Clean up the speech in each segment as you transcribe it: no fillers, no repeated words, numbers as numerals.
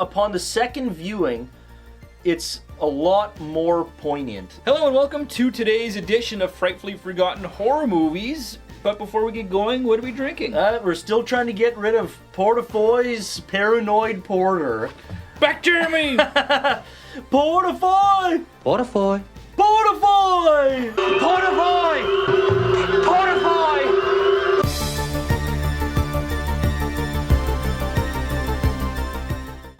upon the second viewing, it's a lot more poignant. Hello and welcome to today's edition of Frightfully Forgotten Horror Movies. But before we get going, what are we drinking? We're still trying to get rid of Portafoy's Paranoid Porter. Back Jeremy! Portafoy! Portafoy. Portafoy! Portafoy! Portafoy!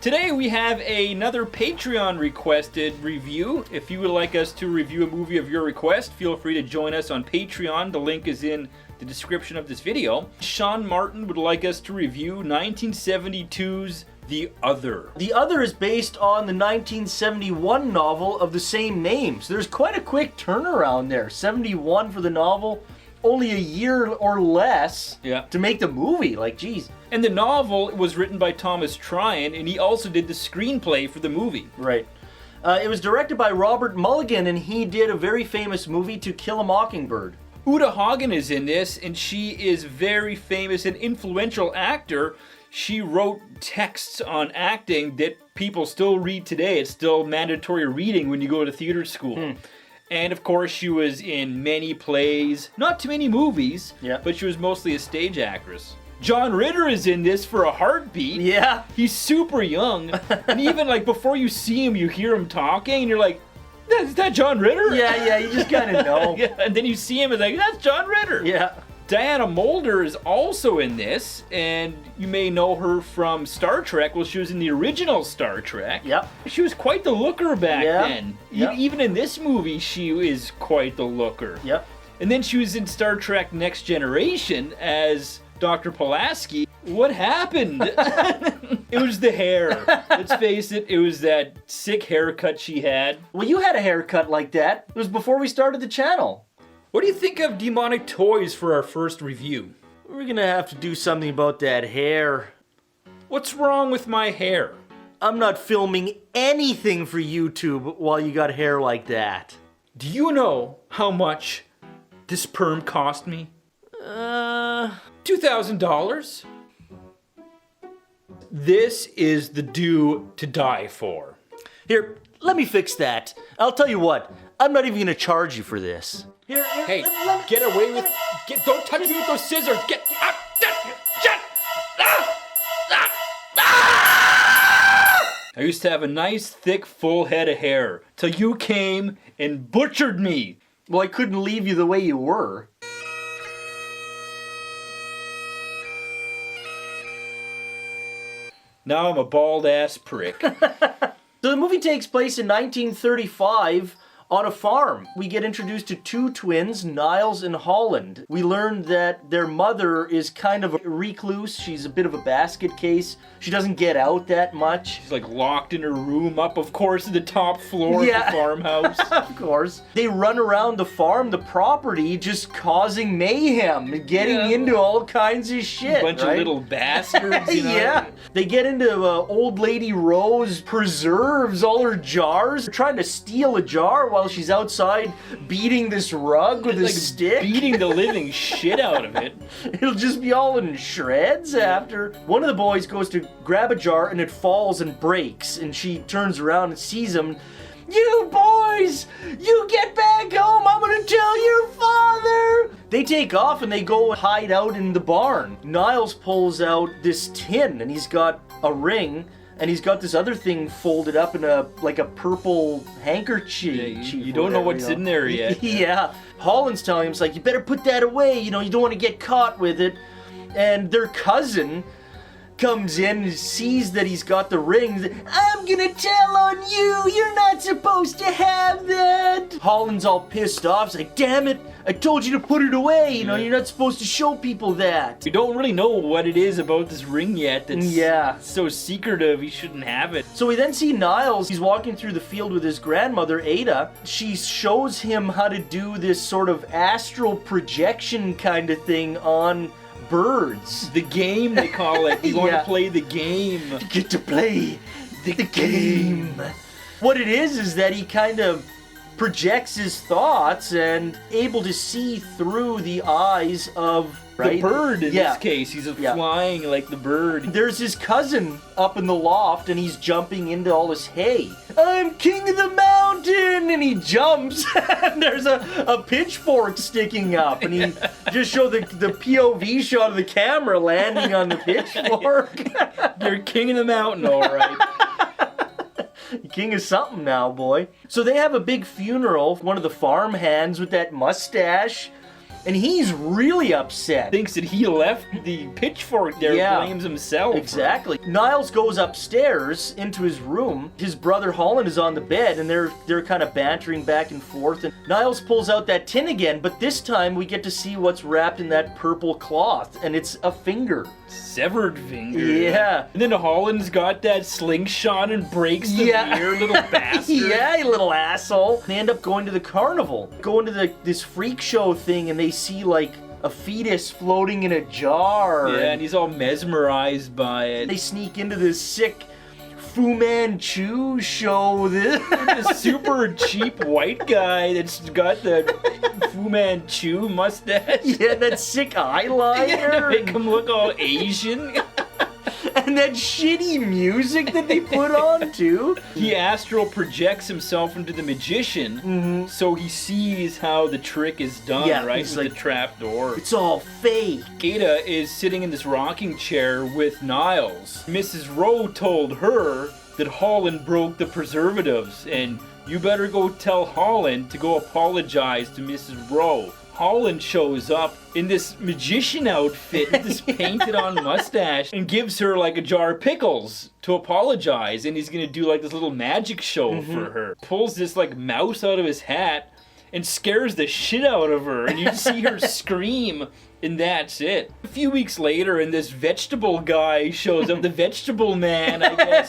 Today we have another Patreon requested review. If you would like us to review a movie of your request, feel free to join us on Patreon. The link is in the description of this video. Sean Martin would like us to review 1972's The Other. The Other is based on the 1971 novel of the same name. So there's quite a quick turnaround there. 71 for the novel, only a year or less to make the movie. Like, geez. And the novel was written by Thomas Tryon, and he also did the screenplay for the movie. Right. It was directed by Robert Mulligan, and he did a very famous movie, To Kill a Mockingbird. Uta Hagen is in this, and she is very famous and influential actor. She wrote texts on acting that people still read today. It's still mandatory reading when you go to theater school. And of course, she was in many plays, not too many movies, but she was mostly a stage actress. John Ritter is in this for a heartbeat. Yeah. He's super young. And even like before you see him, you hear him talking, and you're like, is that John Ritter? Yeah, you just kind of know. Yeah, and then you see him and like, that's John Ritter. Yeah. Diana Muldaur is also in this, and you may know her from Star Trek. Well, she was in the original Star Trek. Yep. She was quite the looker back then. Yep. Even in this movie, she is quite the looker. Yep. And then she was in Star Trek Next Generation as Dr. Pulaski. What happened? It was the hair. Let's face it, it was that sick haircut she had. Well, you had a haircut like that. It was before we started the channel. What do you think of demonic toys for our first review? We're gonna have to do something about that hair. What's wrong with my hair? I'm not filming anything for YouTube while you got hair like that. Do you know how much this perm cost me? $2,000. This is the do to die for. Here, let me fix that. I'll tell you what, I'm not even gonna charge you for this. Here, Hey, get away with... don't touch me with those scissors! Get... I used to have a nice, thick, full head of hair, till you came and butchered me. Well, I couldn't leave you the way you were. Now I'm a bald-ass prick. So the movie takes place in 1935 on a farm. We get introduced to two twins, Niles and Holland. We learn that their mother is kind of a recluse. She's a bit of a basket case. She doesn't get out that much. She's like locked in her room up, of course, to the top floor of the farmhouse. Of course. They run around the farm, the property, just causing mayhem, getting into all kinds of shit. A bunch of little bastards, you know? Yeah. They get into old lady Rose preserves all her jars. They're trying to steal a jar while she's outside beating this rug with a stick. Beating the living shit out of it. It'll just be all in shreds after. One of the boys goes to grab a jar and it falls and breaks, and she turns around and sees him. You boys! You get back home! I'm gonna tell your father! They take off and they go hide out in the barn. Niles pulls out this tin and he's got a ring. And he's got this other thing folded up in a purple handkerchief. You don't know what's in there yet. Yeah. Holland's telling him, it's like, you better put that away, you don't want to get caught with it. And their cousin comes in and sees that he's got the ring. I'm gonna tell on you, you're not supposed to have that. Holland's all pissed off. He's like, damn it, I told you to put it away. You're not supposed to show people that. We don't really know what it is about this ring yet that's so secretive, he shouldn't have it. So we then see Niles. He's walking through the field with his grandmother, Ada. She shows him how to do this sort of astral projection kind of thing on birds. The game, they call it. You want to play the game. You get to play the game. What it is that he kind of projects his thoughts and able to see through the eyes of The bird in this case. He's flying like the bird. There's his cousin up in the loft and he's jumping into all this hay. I'm king of the mountain! And he jumps and there's a pitchfork sticking up and he just show the POV shot of the camera landing on the pitchfork. You're king of the mountain, all right. King of something now, boy. So they have a big funeral, one of the farm hands with that mustache. And he's really upset. Thinks that he left the pitchfork there, blames himself. Exactly. Niles goes upstairs into his room. His brother Holland is on the bed, and they're kind of bantering back and forth. And Niles pulls out that tin again, but this time we get to see what's wrapped in that purple cloth, and it's a finger. Severed finger. Yeah. And then Holland's got that slingshot and breaks the mirror, little bastard. Yeah, you little asshole. They end up going to the carnival, going to this freak show thing, and they see like a fetus floating in a jar. Yeah, and he's all mesmerized by it. They sneak into this sick Fu Manchu show. The super cheap white guy that's got the Fu Manchu mustache. Yeah, that sick eyeliner. Yeah, to make him look all Asian. And that shitty music that they put on, too. He astral projects himself into the magician, so he sees how the trick is done, right? With the trap door. It's all fake. Ada is sitting in this rocking chair with Niles. Mrs. Rowe told her that Holland broke the preservatives, and you better go tell Holland to go apologize to Mrs. Rowe. Holland shows up in this magician outfit with this painted on mustache and gives her like a jar of pickles to apologize, and he's gonna do like this little magic show for her. Pulls this like mouse out of his hat and scares the shit out of her, and you see her scream, and that's it. A few weeks later, and this vegetable guy shows up, the vegetable man, I guess,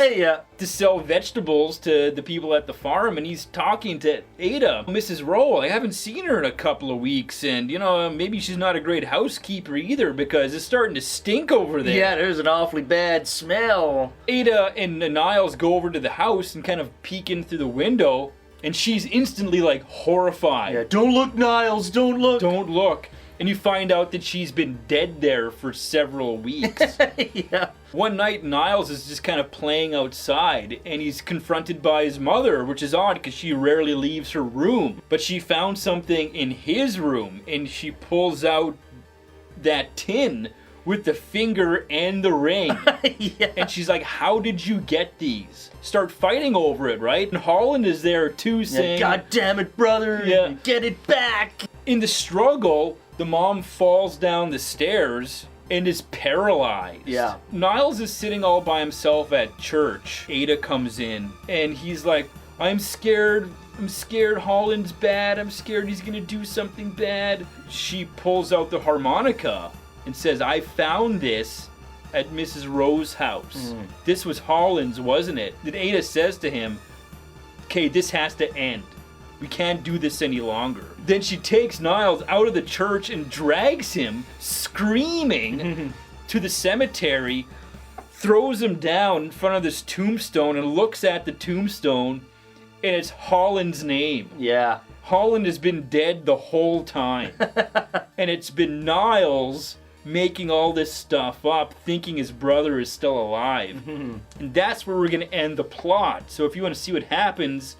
to sell vegetables to the people at the farm, and he's talking to Ada. Mrs. Rowe, I haven't seen her in a couple of weeks, and, you know, maybe she's not a great housekeeper either, because it's starting to stink over there. Yeah, there's an awfully bad smell. Ada and Niles go over to the house and kind of peek in through the window, and she's instantly, like, horrified. Yeah, don't look, Niles, don't look. Don't look. And you find out that she's been dead there for several weeks. Yeah. One night, Niles is just kind of playing outside, and he's confronted by his mother, which is odd because she rarely leaves her room. But she found something in his room, and she pulls out that tin with the finger and the ring. And she's like, how did you get these? Start fighting over it, right? And Holland is there too, saying, God damn it, brother. Get it back. In the struggle, the mom falls down the stairs and is paralyzed. Yeah. Niles is sitting all by himself at church. Ada comes in, and he's like, I'm scared. I'm scared Holland's bad. I'm scared he's gonna do something bad. She pulls out the harmonica and says, I found this at Mrs. Rowe's house. This was Holland's, wasn't it? Then Ada says to him, okay, this has to end. We can't do this any longer. Then she takes Niles out of the church and drags him, screaming, to the cemetery, throws him down in front of this tombstone and looks at the tombstone, and it's Holland's name. Yeah. Holland has been dead the whole time. And it's been Niles making all this stuff up, thinking his brother is still alive. And that's where we're going to end the plot. So if you want to see what happens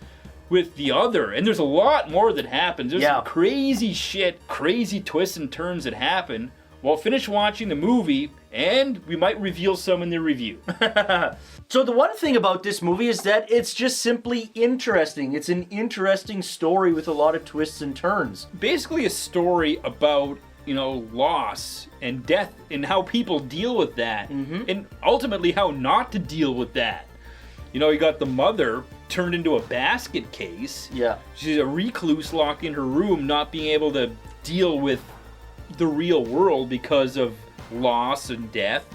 with the other, and there's a lot more that happens. There's some crazy shit, crazy twists and turns that happen. Well, finish watching the movie, and we might reveal some in the review. So the one thing about this movie is that it's just simply interesting. It's an interesting story with a lot of twists and turns. Basically a story about, you know, loss and death and how people deal with that. And ultimately how not to deal with that. You know, you got the mother turned into a basket case. Yeah. She's a recluse locked in her room, not being able to deal with the real world because of loss and death.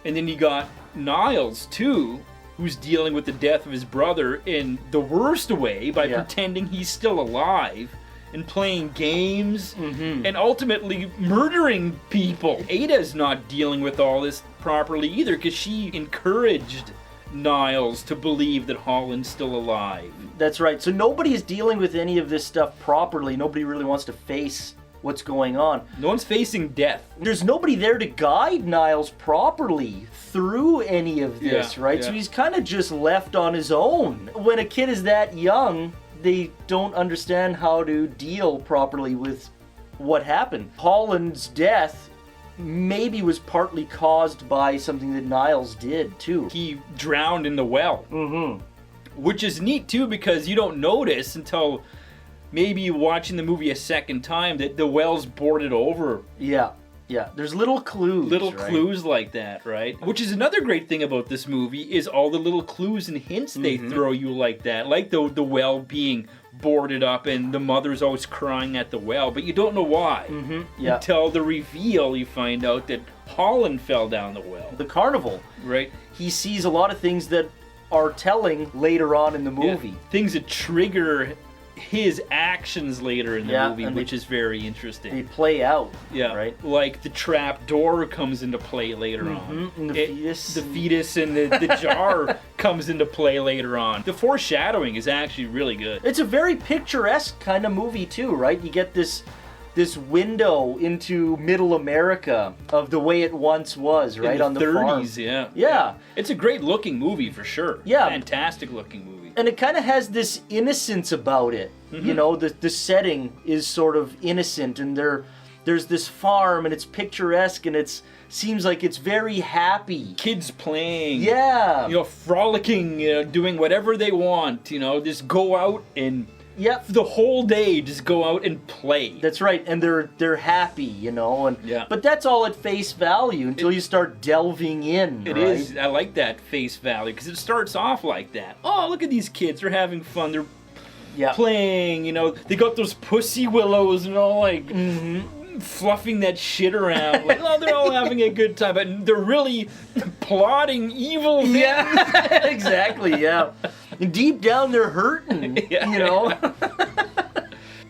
And then you got Niles, too, who's dealing with the death of his brother in the worst way by pretending he's still alive and playing games and ultimately murdering people. Ada's not dealing with all this properly either because she encouraged Niles to believe that Holland's still alive. That's right. So nobody is dealing with any of this stuff properly. Nobody really wants to face what's going on. No one's facing death. There's nobody there to guide Niles properly through any of this, Yeah, right? yeah. So he's kind of just left on his own. When a kid is that young, they don't understand how to deal properly with what happened. Holland's death maybe was partly caused by something that Niles did too. He drowned in the well. Mm-hmm. Which is neat too, because you don't notice until maybe watching the movie a second time that the well's boarded over. Yeah. Yeah, there's little clues. Little right? clues like that, right? Which is another great thing about this movie is all the little clues and hints they throw you like that. Like the well being boarded up and the mother's always crying at the well, but you don't know why. Yeah. Until the reveal you find out that Holland fell down the well. The carnival. Right? He sees a lot of things that are telling later on in the movie. Yeah. Things that trigger his actions later in the movie, and which is very interesting. They play out. Yeah, Right? Like the trap door comes into play later on. And the fetus. The fetus and the jar comes into play later on. The foreshadowing is actually really good. It's a very picturesque kind of movie too, right? You get this window into middle America of the way it once was, right? In on the 30s, farm. yeah. Yeah. It's a great looking movie for sure. Yeah. Fantastic looking movie. And it kind of has this innocence about it. You know, the setting is sort of innocent, and there's this farm, and it's picturesque, and it seems like it's very happy. Kids playing. Yeah. You know, frolicking, doing whatever they want, just go out and Yep. the whole day just go out and play. That's right, and they're happy, and Yeah. but that's all at face value until you start delving in. It right? is. I like that face value because it starts off like that. Oh, look at these kids. They're having fun. They're Yeah. playing. They got those pussy willows and all like fluffing that shit around. Like, oh, they're all having a good time, but they're really plotting evil things. Yeah, exactly. Yeah, and deep down they're hurting. Yeah.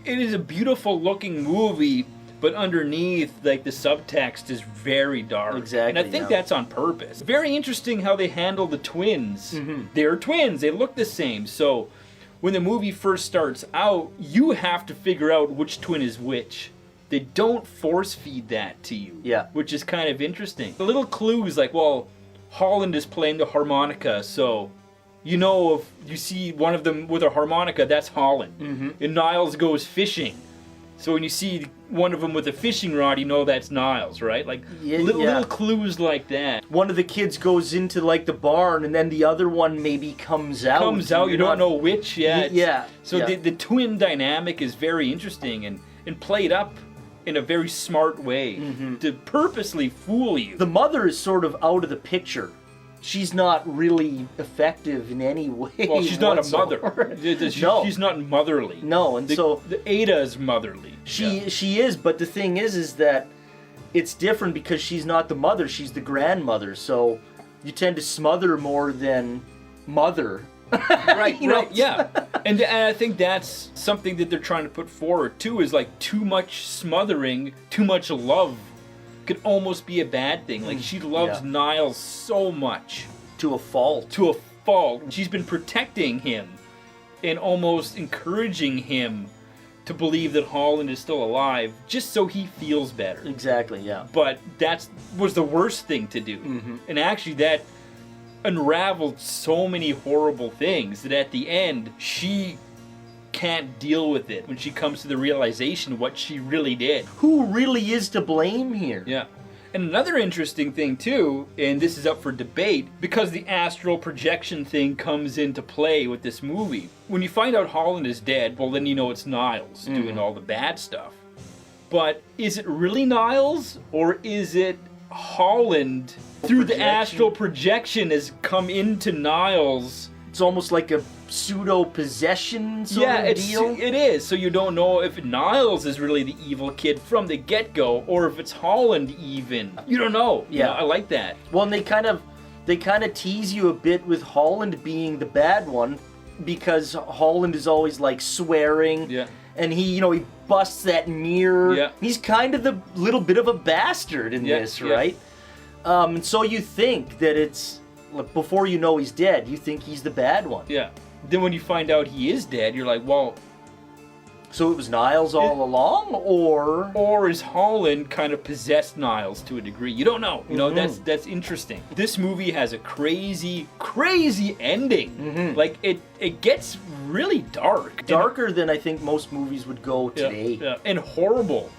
It is a beautiful looking movie, but underneath, like, the subtext is very dark. Exactly, And I think that's on purpose. Very interesting how they handle the twins. They're twins. They look the same. So when the movie first starts out, you have to figure out which twin is which. They don't force feed that to you. Yeah. Which is kind of interesting. The little clues like, well, Holland is playing the harmonica, so if you see one of them with a harmonica, that's Holland. And Niles goes fishing. So when you see one of them with a fishing rod, you know that's Niles, right? Like little clues like that. One of the kids goes into like the barn, and then the other one maybe comes out. You don't know which. Yeah. So the twin dynamic is very interesting and played up in a very smart way to purposely fool you. The mother is sort of out of the picture. She's not really effective in any way. Well, she's not a whatsoever. mother. No. She's not motherly. No, and so the Ada is motherly. she is, but the thing is that it's different because she's not the mother, she's the grandmother. So you tend to smother more than mother. Right, yeah. And I think that's something that they're trying to put forward too, is like too much smothering, too much love could almost be a bad thing. Like, she loves Niles so much. To a fault. To a fault. She's been protecting him and almost encouraging him to believe that Holland is still alive just so he feels better. Exactly, yeah. But that was the worst thing to do. And actually that unraveled so many horrible things that at the end, she can't deal with it when she comes to the realization of what she really did. Who really is to blame here? Yeah. And another interesting thing too, and this is up for debate, because the astral projection thing comes into play with this movie. When you find out Holland is dead, well then you know it's Niles doing all the bad stuff. But is it really Niles, or is it Holland through the astral projection has come into Niles? It's almost like a pseudo-possession sort of deal. It is. So you don't know if Niles is really the evil kid from the get-go, or if it's Holland even. You don't know. Yeah. I like that. Well, and they kind of tease you a bit with Holland being the bad one, because Holland is always like swearing. Yeah. And he busts that mirror. Yeah. He's kind of the little bit of a bastard in this, right? And so you think that it's Like, before you know he's dead, you think he's the bad one. Yeah. Then when you find out he is dead, you're like, well, So it was Niles all along, or is Holland kind of possessed Niles to a degree? You don't know. You know, that's interesting. This movie has a crazy, crazy ending. Like it gets really dark. darker than I think most movies would go today. Yeah, and horrible.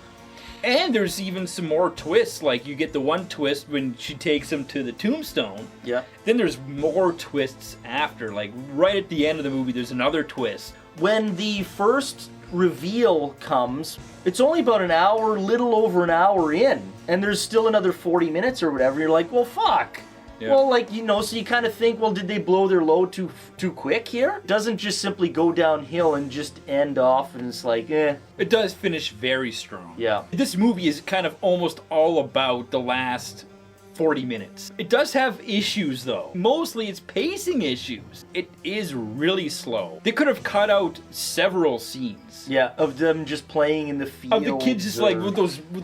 And there's even some more twists. Like you get the one twist when she takes him to the tombstone. Yeah. Then there's more twists after. Like right at the end of the movie, there's another twist. When the first reveal comes, it's only about an hour, little over an hour in, and there's still another 40 minutes or whatever. You're like, well, fuck. Yeah. Well, like, you know, so you kind of think, well, did they blow their load too quick here? It doesn't just simply go downhill and just end off, and it's like, eh. It does finish very strong. Yeah. This movie is kind of almost all about the last 40 minutes. It does have issues though. Mostly it's pacing issues. It is really slow. They could have cut out several scenes. Yeah, of them just playing in the field. Of the kids just like with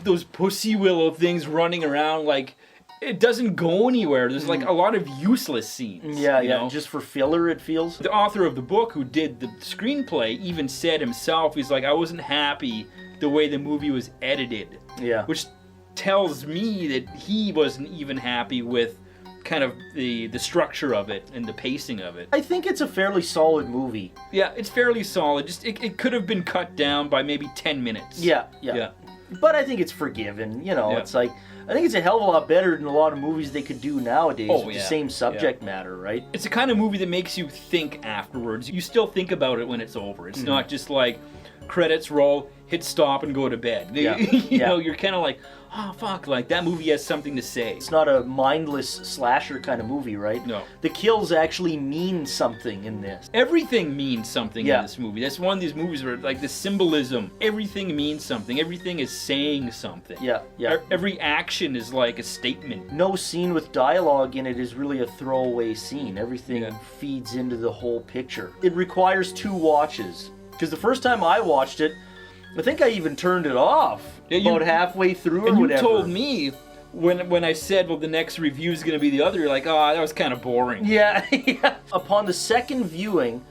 those pussy willow things running around, like it doesn't go anywhere. There's like a lot of useless scenes. Yeah, you yeah, know? just for filler it feels. The author of the book who did the screenplay even said himself, he's like, I wasn't happy the way the movie was edited. Yeah. Which tells me that he wasn't even happy with kind of the structure of it and the pacing of it. I think it's a fairly solid movie. Yeah, it's fairly solid. Just it could have been cut down by maybe 10 minutes. Yeah. But I think it's forgiven. You know, it's like, I think it's a hell of a lot better than a lot of movies they could do nowadays with the same subject matter, right? It's the kind of movie that makes you think afterwards. You still think about it when it's over. It's not just like credits roll, hit stop, and go to bed. You know, you're kind of like, oh, fuck, like that movie has something to say. It's not a mindless slasher kind of movie, right? No. The kills actually mean something in this. Everything means something in this movie. That's one of these movies where, like, the symbolism, everything means something. Everything is saying something. Yeah, yeah. Every action is like a statement. No scene with dialogue in it is really a throwaway scene. Everything feeds into the whole picture. It requires 2 watches. Because the first time I watched it, I think I even turned it off about halfway through or whatever. And you told me when I said, well, the next review is going to be the other, you're like, oh, that was kind of boring. Yeah, yeah. Upon the second viewing,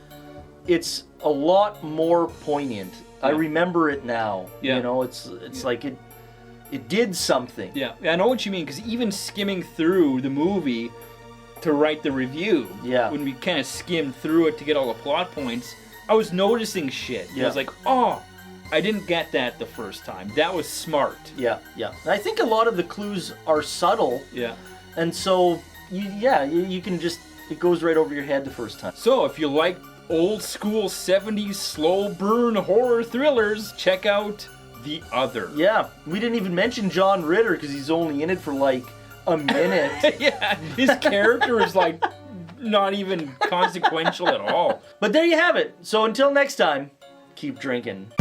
it's a lot more poignant. I remember it now. Yeah. You know, it's like it did something. Yeah, I know what you mean, because even skimming through the movie to write the review, when we kind of skimmed through it to get all the plot points, I was noticing shit. I was like, oh, I didn't get that the first time. That was smart. Yeah, yeah. And I think a lot of the clues are subtle. Yeah. And so, you can just, it goes right over your head the first time. So if you like old school 70s slow burn horror thrillers, check out The Other. Yeah, we didn't even mention John Ritter because he's only in it for like a minute. Yeah, his character is like not even consequential at all. But there you have it. So until next time, keep drinking.